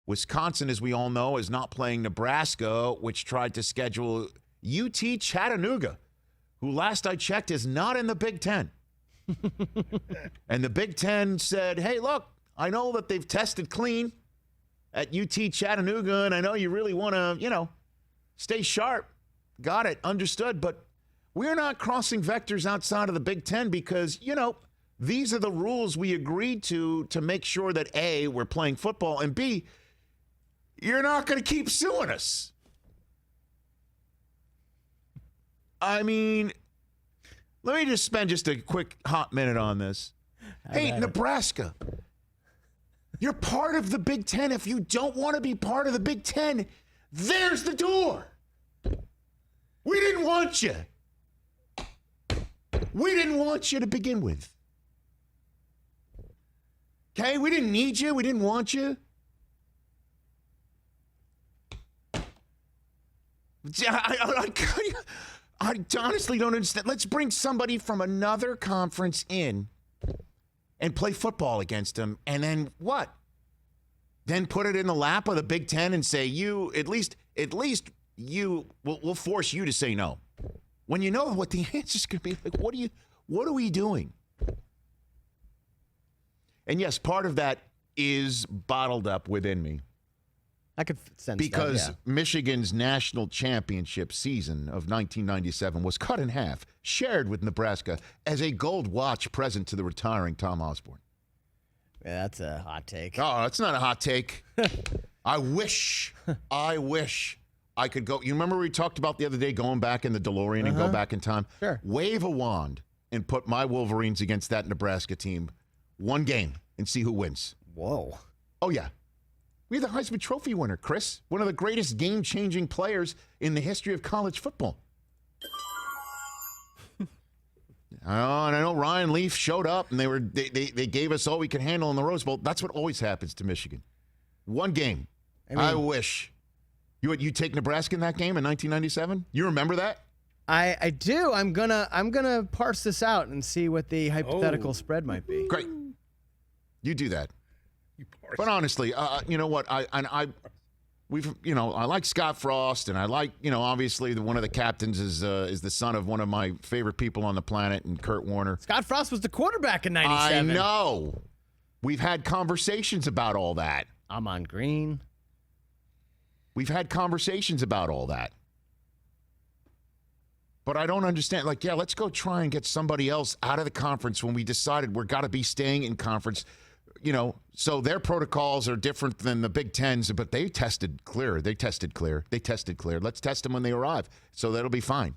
Wisconsin, as we all know, is not playing Nebraska, which tried to schedule UT Chattanooga, who last I checked is not in the Big Ten. And the Big Ten said, hey, look, I know that they've tested clean at UT Chattanooga, and I know you really want to, stay sharp. Got it, understood. But we're not crossing vectors outside of the Big Ten because, these are the rules we agreed to make sure that, A, we're playing football, and B, you're not going to keep suing us. I mean, let me just spend just a quick hot minute on this. Hey, Nebraska, you're part of the Big Ten. If you don't want to be part of the Big Ten, there's the door. We didn't want you. We didn't want you to begin with. Okay, we didn't need you. We didn't want you. I honestly don't understand. Let's bring somebody from another conference in and play football against them. And then what? Then put it in the lap of the Big Ten and say, we'll force you to say no. When you know what the answer's going to be, like, what are we doing? And yes, part of that is bottled up within me. I could sense because that, yeah. Michigan's national championship season of 1997 was cut in half, shared with Nebraska as a gold watch present to the retiring Tom Osborne. Yeah, that's a hot take. Oh, it's not a hot take. I wish I could go. You remember we talked about the other day going back in the DeLorean and go back in time? Sure. Wave a wand and put my Wolverines against that Nebraska team. One game and see who wins. Whoa. Oh, yeah. We have the Heisman Trophy winner, Chris. One of the greatest game-changing players in the history of college football. And I know Ryan Leaf showed up, and they gave us all we could handle in the Rose Bowl. That's what always happens to Michigan. One game. I wish. You take Nebraska in that game in 1997? You remember that? I do. I'm gonna parse this out and see what the hypothetical spread might be. Great. You do that. But honestly, you know what? I like Scott Frost, and I like, obviously one of the captains is the son of one of my favorite people on the planet, and Kurt Warner. Scott Frost was the quarterback in '97. I know. We've had conversations about all that. Amon Green. We've had conversations about all that. But I don't understand. Like, yeah, let's go try and get somebody else out of the conference when we decided we're got to be staying in conference. So their protocols are different than the Big Ten's, but they tested clear. They tested clear. Let's test them when they arrive, so that'll be fine.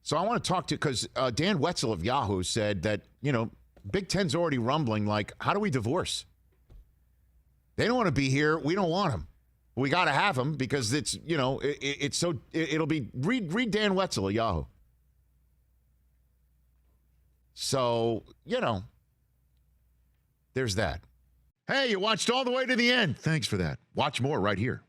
So I want to talk to, because Dan Wetzel of Yahoo said that, Big Ten's already rumbling, like, how do we divorce? They don't want to be here. We don't want them. We got to have them because it's, it'll be, read Dan Wetzel of Yahoo. So, there's that. Hey, you watched all the way to the end. Thanks for that. Watch more right here.